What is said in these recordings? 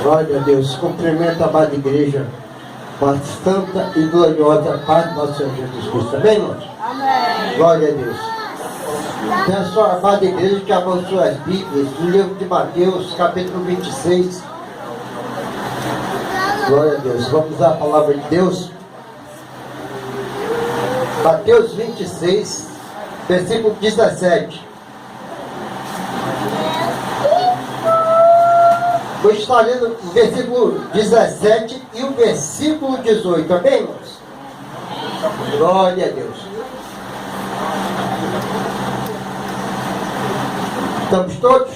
Glória a Deus. Cumprimento a amada igreja com a santa e gloriosa paz do nosso Senhor Jesus Cristo. Amém, irmãos? Amém. Glória a Deus. Peço à amada igreja que abra suas Bíblias no livro de Mateus, capítulo 26. Glória a Deus. Vamos à palavra de Deus. Mateus 26, versículo 17. Vou estar lendo o versículo 17 e o versículo 18. Amém, irmãos? Glória a Deus. Estamos todos?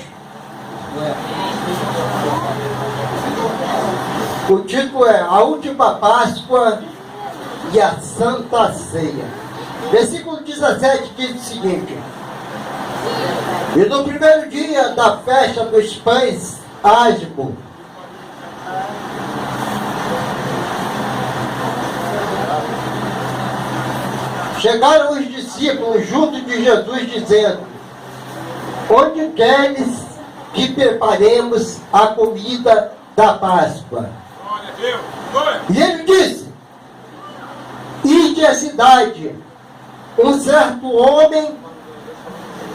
O título é A Última Páscoa e a Santa Ceia. Versículo 17 diz o seguinte: E no primeiro dia da festa dos pães Asmo, chegaram os discípulos junto de Jesus, dizendo: Onde queres que preparemos a comida da Páscoa? E ele disse: Ide à cidade, um certo homem,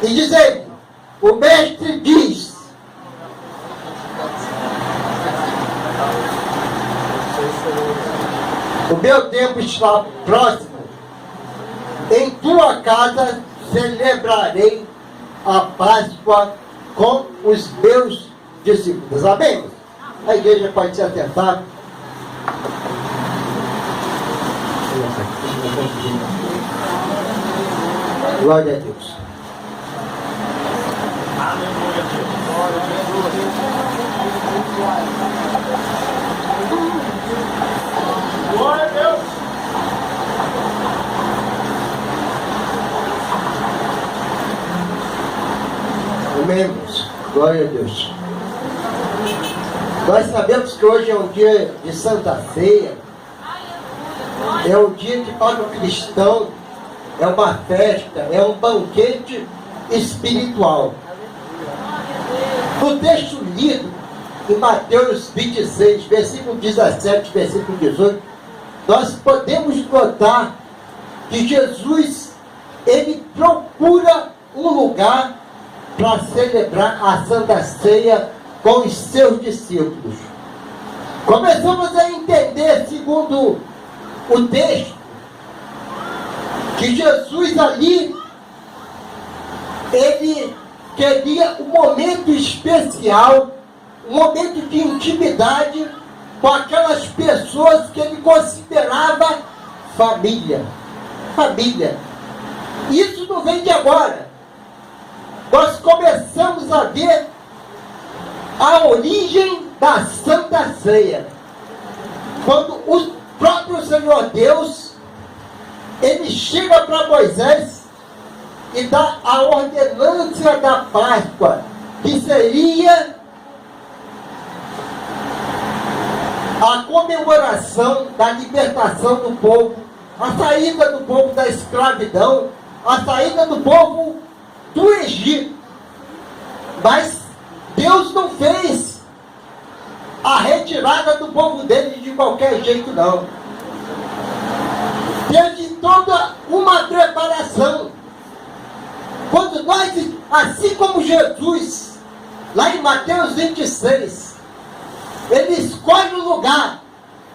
e dizei: O mestre diz: O meu tempo está próximo. Em tua casa celebrarei a Páscoa com os meus discípulos. Amém? A igreja pode se assentar. Glória a Deus. Glória a Deus. Amém, irmãos. Glória a Deus. Nós sabemos que hoje é um dia de Santa Ceia. É um dia que para o cristão é uma festa, é um banquete espiritual. No texto lido em Mateus 26, versículo 17, versículo 18, nós podemos notar que Jesus, ele procura um lugar para celebrar a Santa Ceia com os seus discípulos. Começamos a entender, segundo o texto, que Jesus ali, ele queria um momento especial, um momento de intimidade com aquelas pessoas que ele considerava família. Família. Isso não vem de agora. Nós começamos a ver a origem da Santa Ceia. Quando o próprio Senhor Deus, ele chega para Moisés e dá a ordenança da Páscoa, que seria a comemoração da libertação do povo, a saída do povo da escravidão, a saída do povo do Egito. Mas Deus não fez a retirada do povo dele de qualquer jeito, não. Teve toda uma preparação. Quando nós, assim como Jesus, lá em Mateus 26, ele escolhe um lugar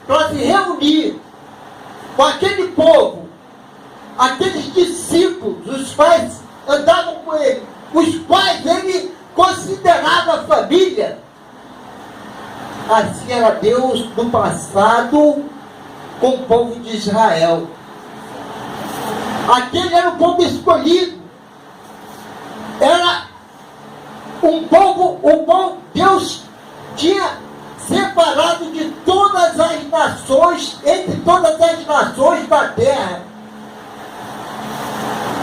para se reunir com aquele povo, aqueles discípulos, os quais andavam com ele, os quais ele considerava família. Assim era Deus no passado com o povo de Israel. Aquele era o povo escolhido. Era um povo, Deus tinha separado de todas as nações, entre todas as nações da terra.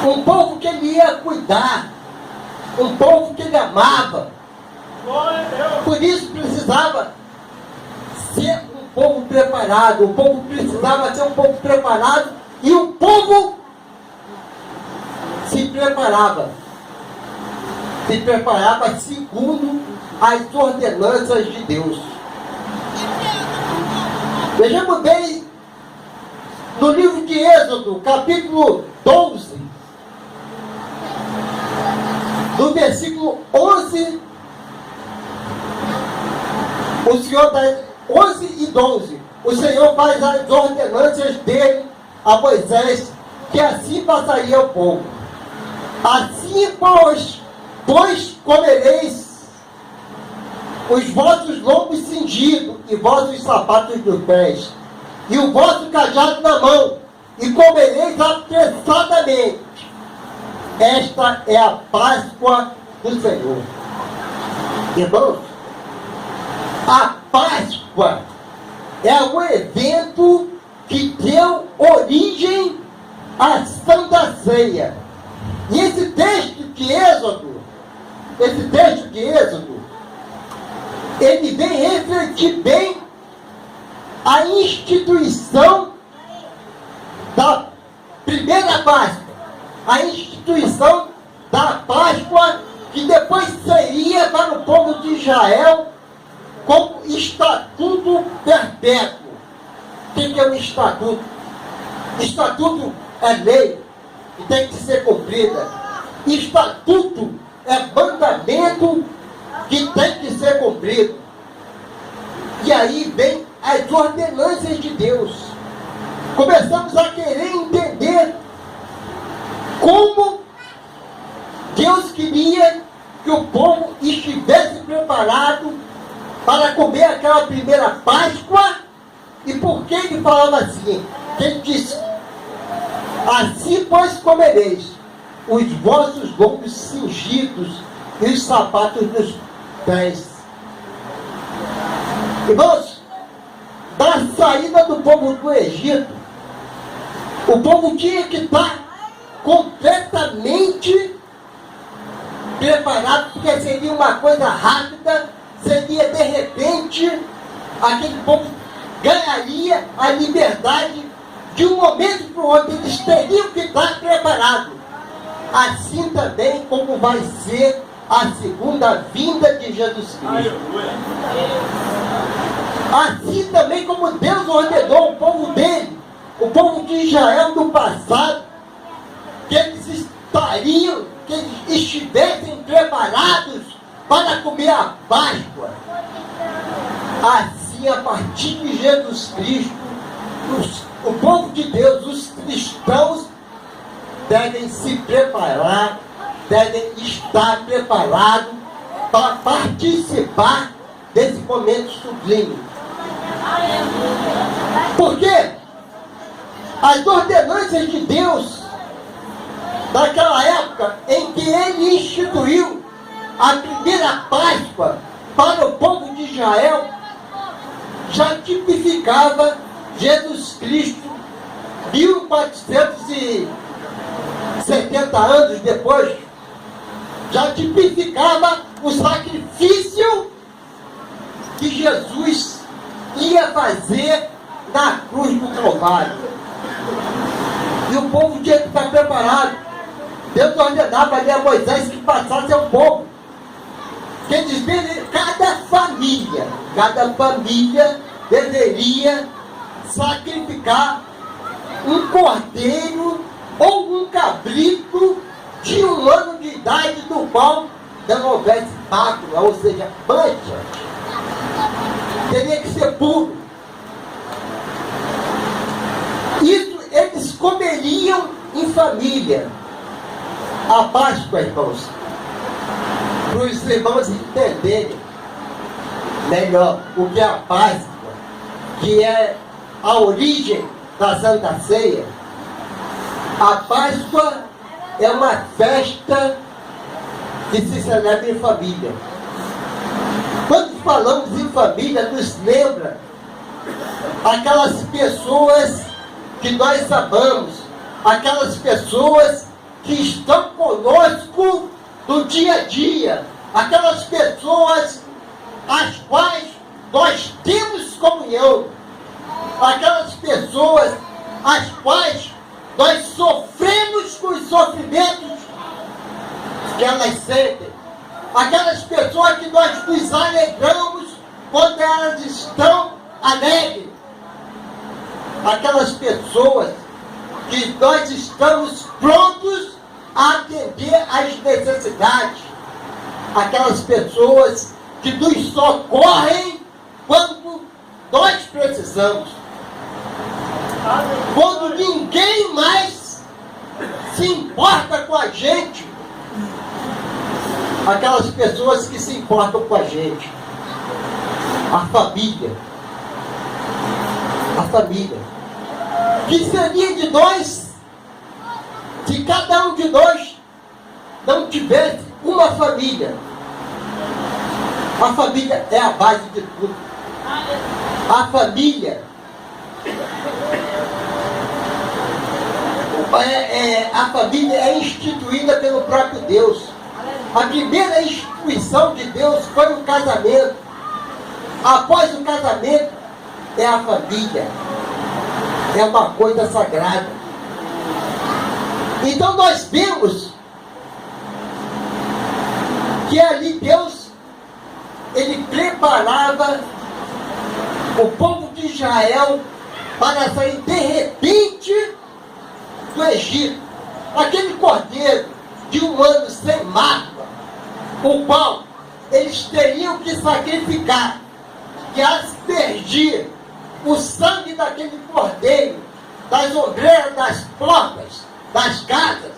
Um povo que ele ia cuidar, um povo que ele amava. Por isso precisava ser um povo preparado, o povo precisava ser um povo preparado, e o povo se preparava segundo as ordenanças de Deus. Vejamos bem no livro de Êxodo, capítulo 12, no versículo 11, o Senhor dá 11 e 12. O Senhor faz as ordenanças dele a Moisés, que assim passaria o povo. Assim, pois comereis os vossos lombos cingidos e vossos sapatos nos pés, e o vosso cajado na mão, e comereis apressadamente. Esta é a Páscoa do Senhor. Irmãos, a Páscoa é um evento que deu origem à Santa Ceia. E esse texto de Êxodo, ele vem refletir bem a instituição da primeira Páscoa, a instituição da Páscoa que depois seria para o povo de Israel como estatuto perpétuo. O que é um estatuto? Estatuto é lei que tem que ser cumprida. Estatuto é mandamento que tem que ser cumprido. E aí vem as ordenanças de Deus. Começamos a querer entender como Deus queria que o povo estivesse preparado para comer aquela primeira Páscoa. E por que ele falava assim? Ele disse: assim pois comereis os vossos lombos cingidos e os sapatos nos pés. Irmãos, da saída do povo do Egito, o povo tinha que estar completamente preparado, porque seria uma coisa rápida, seria de repente, aquele povo ganharia a liberdade de um momento para o outro. Eles teriam que estar preparados. Assim também como vai ser a segunda vinda de Jesus Cristo. Assim também como Deus ordenou o povo dele, o povo de Israel do passado, que eles estivessem preparados para comer a Páscoa. Assim, a partir de Jesus Cristo, o povo de Deus, os cristãos, devem se preparar, devem estar preparados para participar desse momento sublime. Porque as ordenanças de Deus, daquela época em que ele instituiu a primeira Páscoa para o povo de Israel, já tipificava Jesus Cristo 1470 anos depois. Já tipificava o sacrifício que Jesus ia fazer na cruz do Calvário. E o povo tinha que estar preparado. Deus ordenava ali a Moisés que passasse ao povo. Quer dizer, cada família deveria sacrificar um cordeiro ou um cabrito de 1 ano de idade, do qual não houvesse mácula, ou seja, mancha. Teria que ser puro. Isso eles comeriam em família. A Páscoa, irmãos, para os irmãos entenderem melhor o que é a Páscoa, que é a origem da Santa Ceia. A Páscoa é uma festa que se celebra em família. Quando falamos em família, nos lembra aquelas pessoas que nós amamos, aquelas pessoas que estão conosco no dia a dia, aquelas pessoas às quais nós temos comunhão, aquelas pessoas às quais nós sofremos com os sofrimentos que elas sentem, aquelas pessoas que nós nos alegramos quando elas estão alegres, aquelas pessoas que nós estamos prontos a atender às necessidades, aquelas pessoas que nos socorrem quando nós precisamos, quando ninguém mais se importa com a gente, aquelas pessoas que se importam com a gente, a família, que seria de nós se cada um de nós não tivesse uma família? A família é a base de tudo. A família é instituída pelo próprio Deus. A primeira instituição de Deus foi o casamento. Após o casamento, é a família. É uma coisa sagrada. Então nós vemos que ali Deus, ele preparava o povo de Israel para sair de repente do Egito. Aquele cordeiro de 1 ano sem mácula, o qual eles teriam que sacrificar, que aspergir o sangue daquele cordeiro das ombreiras das portas das casas,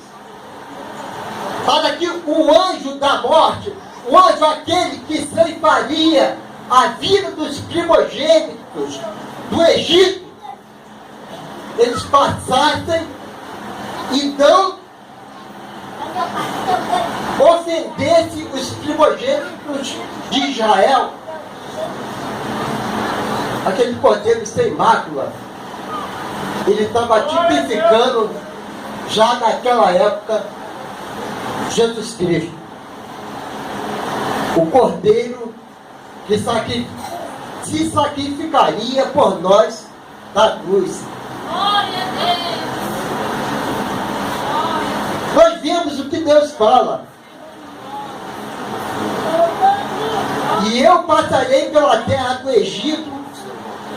para que o anjo da morte, o anjo aquele que ceifaria a vida dos primogênitos do Egito, eles passassem e não ofendesse os primogênitos de Israel. Aquele cordeiro sem mácula, ele estava tipificando já naquela época Jesus Cristo, o cordeiro que se sacrificaria por nós na cruz. Nós vemos o que Deus fala. E eu passarei pela terra do Egito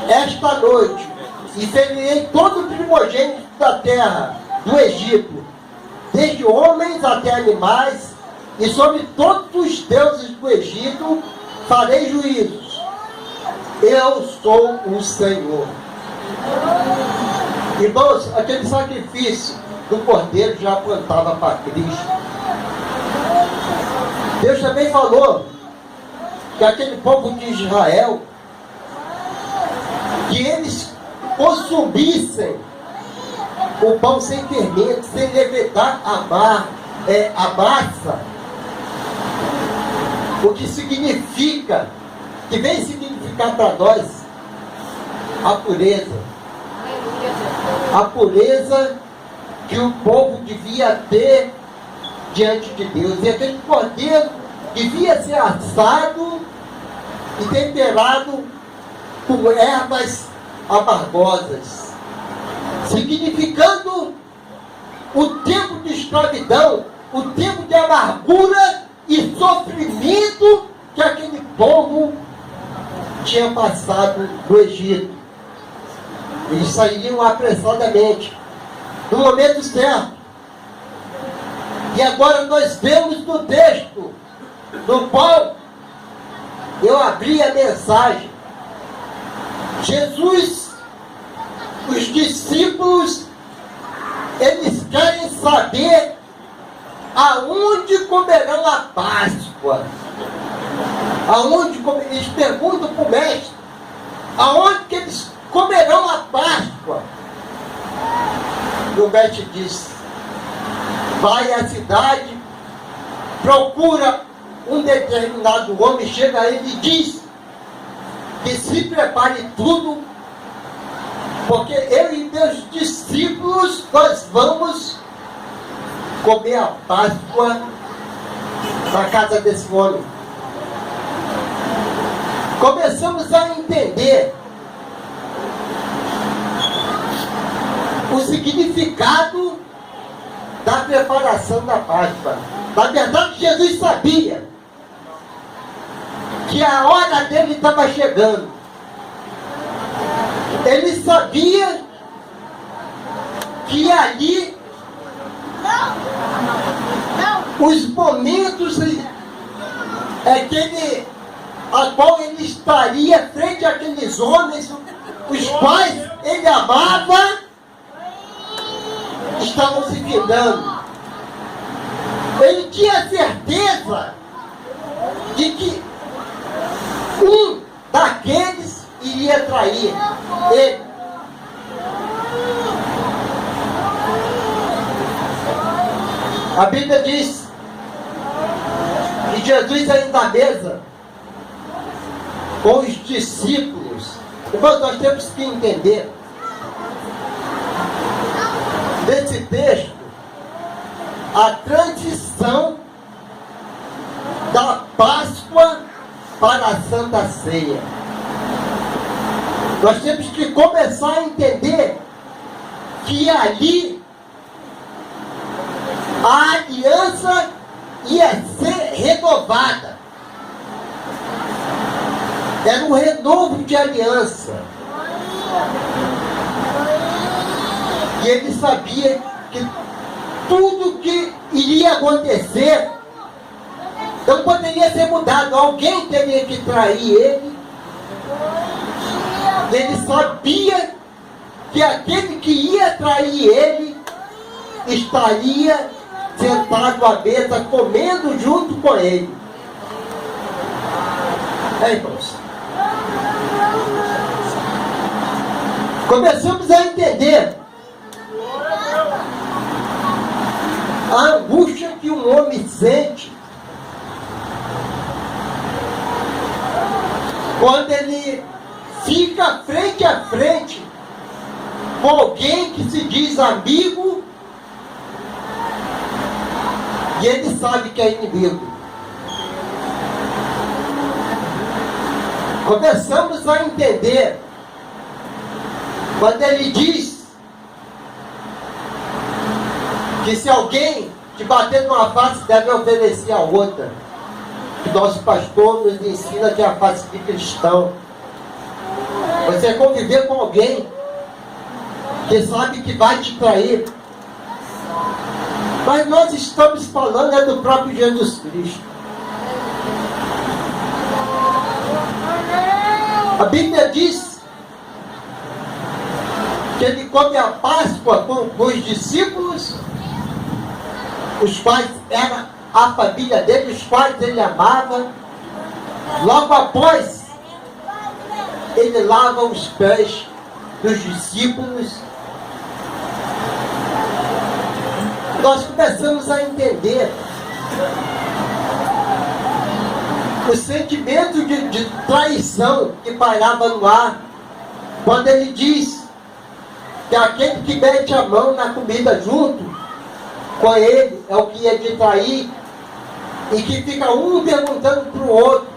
esta noite, e ferirei todo o primogênito da terra do Egito, desde homens até animais, e sobre todos os deuses do Egito farei juízos. Eu sou o Senhor. Irmãos, aquele sacrifício do cordeiro já apontava para Cristo. Deus também falou que aquele povo de Israel, que eles consumissem o pão sem fermento, sem levedar a massa, o que significa, que vem significar para nós a pureza que o povo devia ter diante de Deus. E aquele cordeiro devia ser assado e temperado com ervas amargosas, significando o tempo de escravidão, o tempo de amargura e sofrimento que aquele povo tinha passado no Egito. Eles sairiam apressadamente, no momento certo. E agora nós vemos no texto, no qual eu abri a mensagem, Jesus, os discípulos, eles querem saber aonde comerão a Páscoa. Eles perguntam para o mestre, aonde que eles comerão a Páscoa? E o mestre diz, vai à cidade, procura um determinado homem, chega a ele e diz que se prepare tudo, porque eu e meus discípulos, nós vamos comer a Páscoa na casa desse homem. Começamos a entender o significado da preparação da Páscoa. Na verdade, Jesus sabia que a hora dele estava chegando. Ele sabia que ali os momentos a qual ele estaria frente àqueles homens, os quais ele amava, estavam se findando. Ele tinha certeza de que um daqueles iria trair ele. A Bíblia diz que Jesus saiu da mesa com os discípulos. Irmãos, nós temos que entender nesse texto a transição da Páscoa para a Santa Ceia. Nós temos que começar a entender que ali a aliança ia ser renovada. Era um renovo de aliança. E ele sabia que tudo que iria acontecer não poderia ser mudado. Alguém teria que trair ele. Ele sabia que aquele que ia trair ele estaria sentado à mesa, comendo junto com ele. Irmãos, começamos a entender a angústia que um homem sente quando ele fica frente a frente com alguém que se diz amigo e ele sabe que é inimigo. Começamos a entender quando ele diz que se alguém te bater numa face, deve oferecer a outra. Que nosso pastor nos ensina que é a face de cristão. Você conviver com alguém que sabe que vai te trair. Mas nós estamos falando do próprio Jesus Cristo. A Bíblia diz que ele come a Páscoa com os discípulos, os quais era a família dele, os quais ele amava. Logo após, ele lava os pés dos discípulos. Nós começamos a entender o sentimento de traição que pairava no ar, quando ele diz que aquele que mete a mão na comida junto com ele é o que ia te trair, e que fica um perguntando para o outro: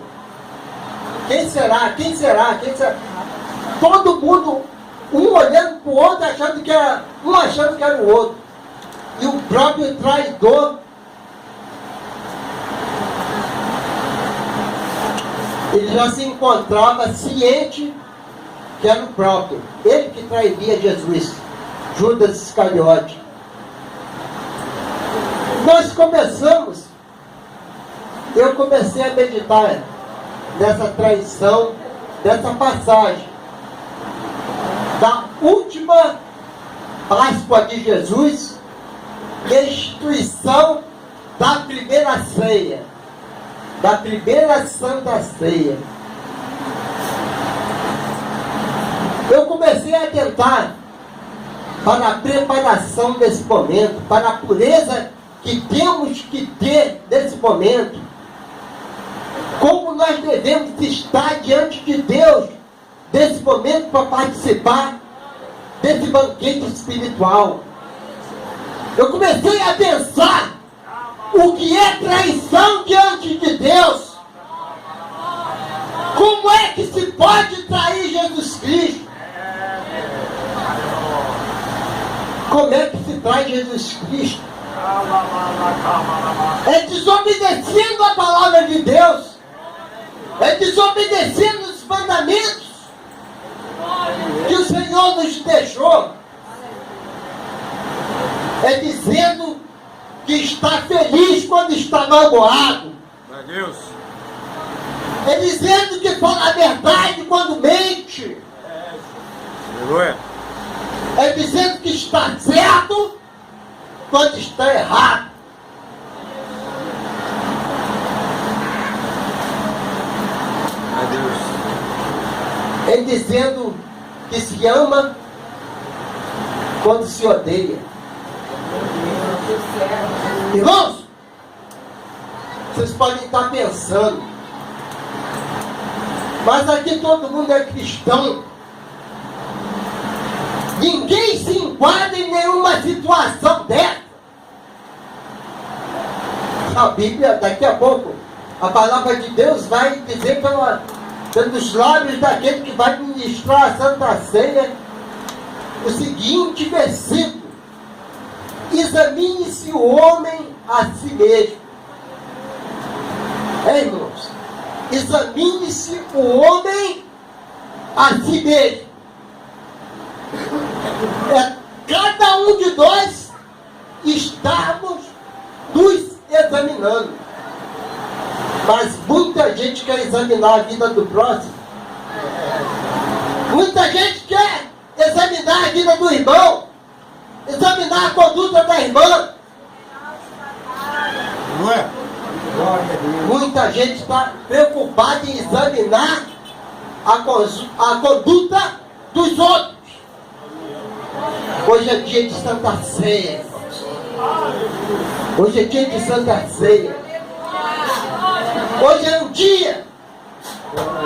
quem será? Quem será? Quem será? Todo mundo, um olhando para o outro, achando que era o outro. E o próprio traidor, ele já se encontrava ciente que era o próprio, ele que trairia Jesus, Judas Iscariote. Eu comecei a meditar nessa traição, dessa passagem da última Páscoa de Jesus e a instituição da primeira ceia, da primeira Santa Ceia. Eu comecei a atentar para a preparação desse momento, para a pureza que temos que ter nesse momento, como nós devemos estar diante de Deus nesse momento para participar desse banquete espiritual. Eu comecei a pensar o que é traição diante de Deus. Como é que se pode trair Jesus Cristo? Como é que se trai Jesus Cristo? É desobedecendo a palavra de Deus. É desobedecendo os mandamentos que o Senhor nos deixou. está feliz quando está magoado. Meu Deus. É dizendo que fala a verdade quando mente. Aleluia. É dizendo que está certo quando está errado. Meu Deus. É dizendo que se ama quando se odeia. Irmãos, vocês podem estar pensando, mas aqui todo mundo é cristão. Ninguém se enquadra em nenhuma situação dessa. A Bíblia, daqui a pouco, a palavra de Deus vai dizer pelos lábios daquele que vai ministrar a Santa Ceia o seguinte versículo: examine-se o homem a si mesmo. Irmãos, examine-se o homem a si mesmo. Cada um de nós estamos nos examinando. Mas muita gente quer examinar a vida do próximo. Muita gente quer examinar a vida do irmão, examinar a conduta da irmã. Não é? Muita gente está preocupada em examinar a conduta dos outros. Hoje é dia de Santa Ceia. Hoje é dia de Santa Ceia. Hoje é um dia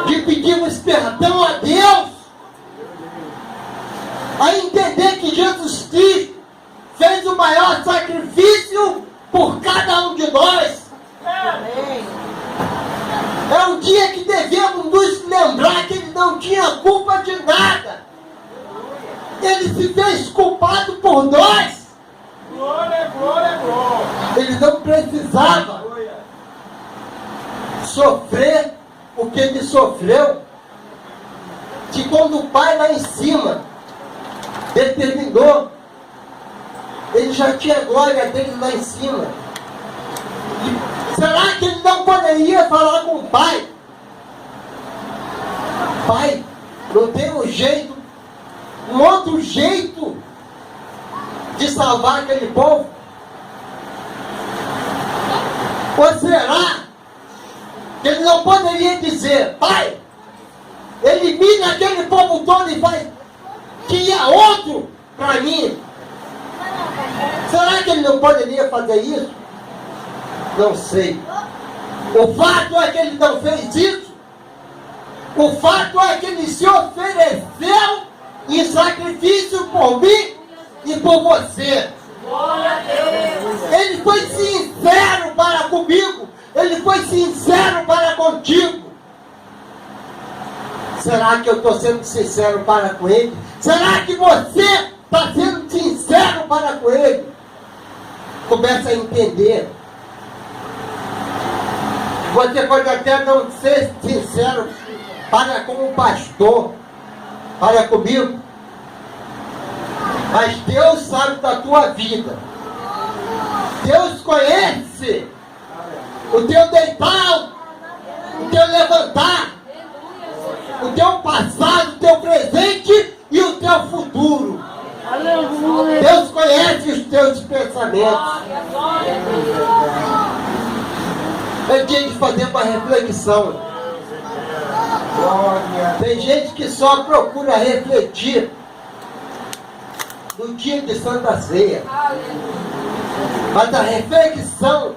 de pedirmos perdão a Deus, a entender que Jesus Cristo fez o maior sacrifício por cada um de nós. É um dia que devemos nos lembrar que Ele não tinha culpa de nada. Ele se fez culpado por nós. Glória, glória, glória. Ele não precisava sofrer o que ele sofreu. Que quando o Pai lá em cima determinou, ele já tinha a glória dele lá em cima. Será que ele não poderia falar com o Pai? Pai, não tem um outro jeito de salvar aquele povo? Ou será que ele não poderia dizer: Pai, elimina aquele povo todo e faz que ia outro para mim? Será que ele não poderia fazer isso? Não sei. O fato é que ele não fez isso. O fato é que ele se ofereceu em sacrifício por mim e por você. Ele foi sincero para comigo. Ele foi sincero para contigo. Será que eu estou sendo sincero para com ele? Será que você está sendo sincero para com ele? Começa a entender. Você pode até não ser sincero para com o pastor, para comigo, mas Deus sabe da tua vida. Deus conhece o teu deitar, o teu levantar, o teu passado, o teu presente e o teu futuro. Deus conhece os teus pensamentos. É dia de fazer uma reflexão. Tem gente que só procura refletir no dia de Santa Ceia. Mas a reflexão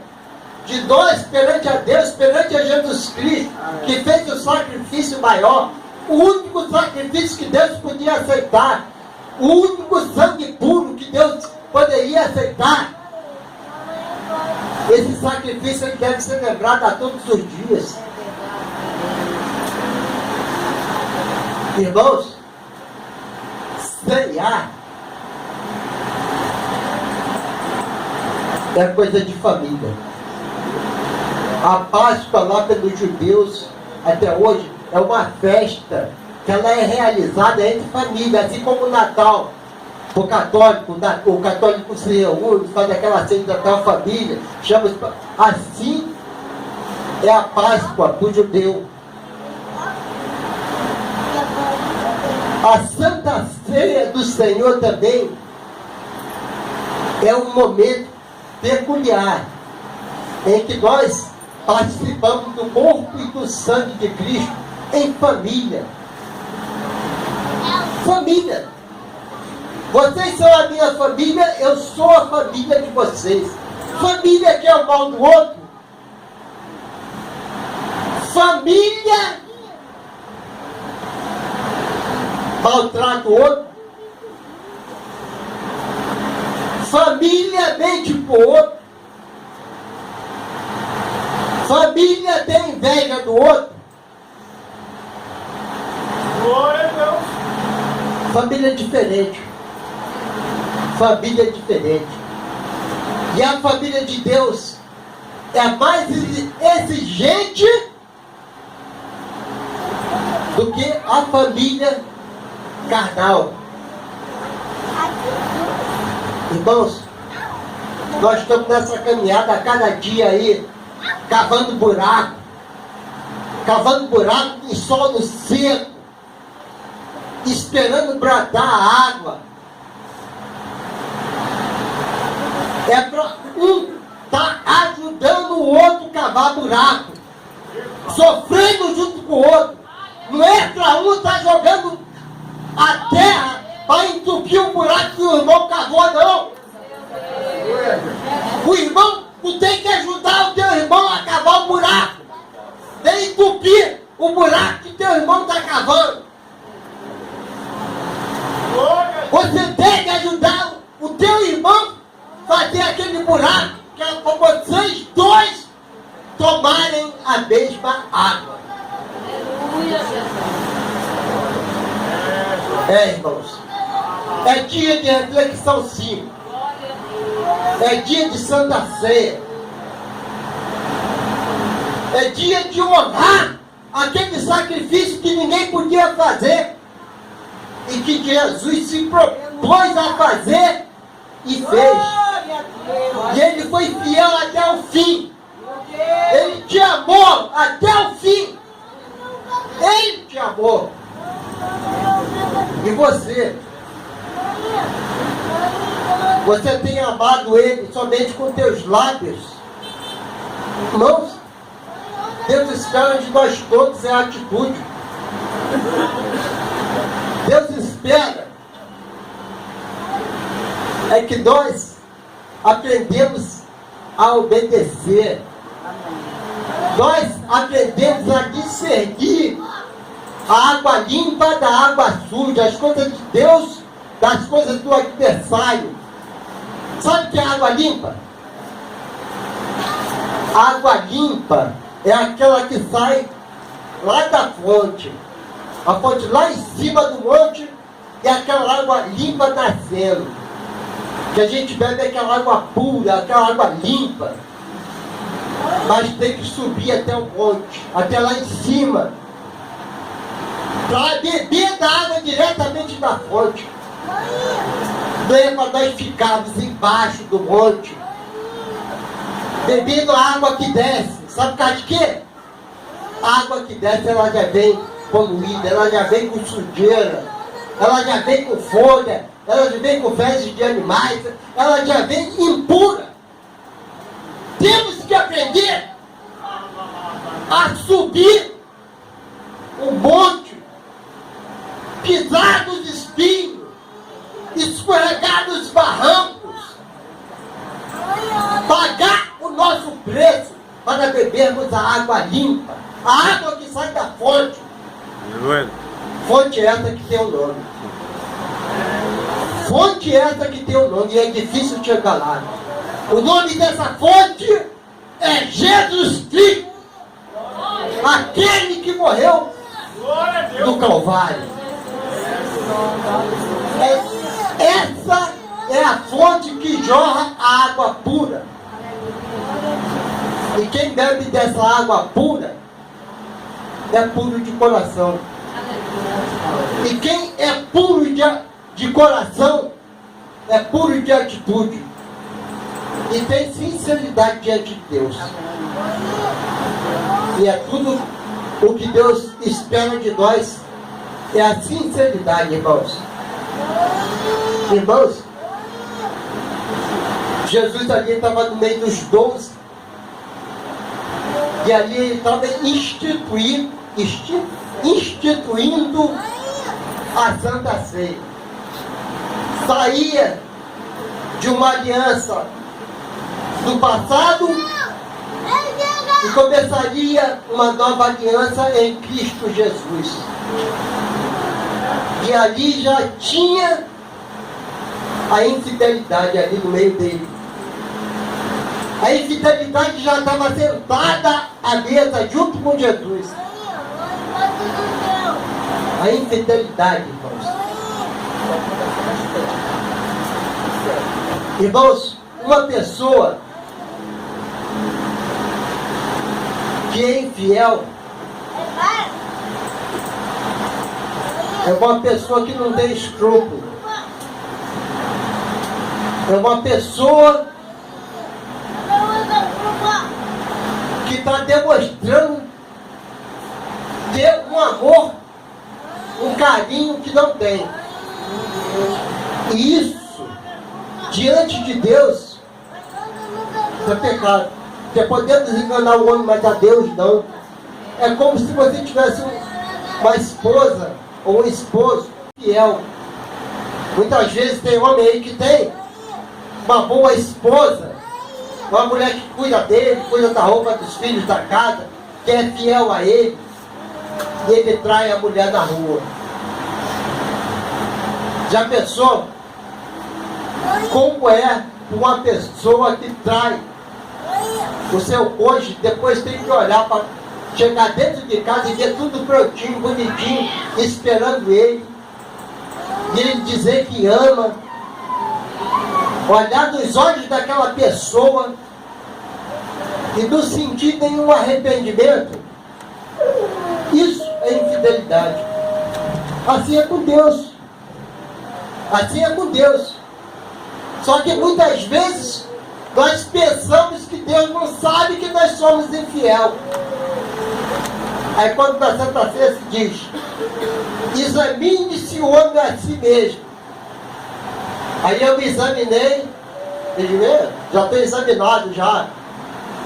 de nós perante a Deus, perante a Jesus Cristo, que fez o sacrifício maior, o único sacrifício que Deus podia aceitar, o único sangue puro que Deus poderia aceitar. Esse sacrifício ele deve ser lembrado a todos os dias. Irmãos, ceiar é coisa de família. A Páscoa lá pelos judeus, até hoje, é uma festa que ela é realizada entre família, assim como o Natal. O católico se reúne, faz aquela ceia da família, chama assim é a Páscoa para o judeu. A Santa Ceia do Senhor também é um momento peculiar em que nós participamos do corpo e do sangue de Cristo em família. Família. Vocês são a minha família, eu sou a família de vocês. Família que é o mal do outro. Família maltrata o outro. Família mente pro outro. Família tem inveja do outro. Glória a Deus. Família é diferente. Família é diferente. E a família de Deus é mais exigente do que a família carnal. Irmãos, nós estamos nessa caminhada a cada dia aí, cavando buraco em solo seco, esperando brotar a água. É para um estar ajudando o outro a cavar buraco, sofrendo junto com o outro. Não é para um estar jogando a terra para entupir o buraco que o irmão cavou, não. O irmão, tu tem que ajudar o teu irmão a cavar o buraco, nem entupir o buraco que teu irmão está cavando. Você tem que ajudar o teu irmão a fazer aquele buraco, que é para vocês dois tomarem a mesma água. Irmãos, é dia de reflexão, sim. É dia de Santa Ceia. É dia de honrar aquele sacrifício que ninguém podia fazer e que Jesus se propôs a fazer e fez. E ele foi fiel até o fim. Ele te amou até o fim. Ele te amou. E você? Você tem amado ele somente com teus lábios? Irmãos, Deus espera de nós todos é a atitude. Deus espera é que nós aprendemos a obedecer. Nós aprendemos a discernir a água limpa da água suja, as coisas de Deus das coisas do adversário. Sabe o que é água limpa? Água limpa é aquela que sai lá da fonte. A fonte lá em cima do monte e aquela água limpa nascendo. Que a gente bebe aquela água pura, aquela água limpa. Mas tem que subir até o monte, até lá em cima, para beber da água diretamente da fonte. Não é para nós ficarmos embaixo do monte, bebendo a água que desce. Sabe por causa de quê? A água que desce, ela já vem poluída, ela já vem com sujeira, ela já vem com folha, ela já vem com fezes de animais, ela já vem impura. Temos que aprender a subir o monte, pisar nos espinhos, escorregar nos barrancos, pagar o nosso preço para bebermos a água limpa, a água que sai da fonte. Fonte essa que tem o nome. Fonte essa que tem o nome, e é difícil chegar lá. O nome dessa fonte é Jesus Cristo, aquele que morreu no Calvário. Essa é a fonte que jorra a água pura. E quem bebe dessa água pura é puro de coração. E quem é puro de coração é puro de atitude e tem sinceridade diante de Deus. E é tudo o que Deus espera de nós, é a sinceridade, irmãos. Irmãos, Jesus ali estava no meio dos 12, e ali ele estava instituindo a Santa Ceia. Saía de uma aliança do passado e começaria uma nova aliança em Cristo Jesus. E ali já tinha a infidelidade ali no meio dele. A infidelidade já estava sentada à mesa junto com Jesus. A infidelidade, irmãos. Irmãos, uma pessoa que é infiel é uma pessoa que não tem escrúpulo. É uma pessoa que está demonstrando ter um amor, um carinho que não tem. E isso, diante de Deus, é pecado. Porque podemos enganar o homem, mas a Deus não. É como se você tivesse uma esposa ou um esposo fiel. Muitas vezes tem homem aí que tem uma boa esposa, uma mulher que cuida dele, cuida da roupa dos filhos, da casa, que é fiel a ele, e ele trai a mulher na rua. Já pensou como é uma pessoa que trai o seu cônjuge, depois tem que olhar para chegar dentro de casa e ver tudo prontinho, bonitinho, esperando ele, e ele dizer que ama, olhar nos olhos daquela pessoa e não sentir nenhum arrependimento? Isso é infidelidade. Assim é com Deus. Assim é com Deus. Só que muitas vezes nós pensamos que Deus não sabe que nós somos infiel. Aí quando na Santa Ceia se diz: examine-se o homem a si mesmo. Aí eu me examinei, já estou examinado já.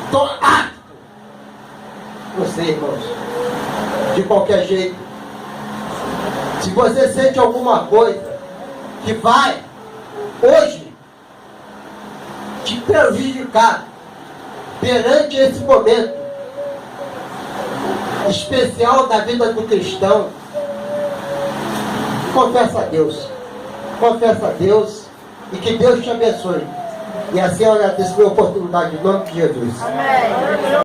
Estou apto. Você, irmãos, de qualquer jeito, se você sente alguma coisa que vai hoje te prejudicar perante esse momento especial da vida do cristão, confessa a Deus. Confessa a Deus e que Deus te abençoe. E assim eu agradeço pela oportunidade, em nome de Jesus. Amém.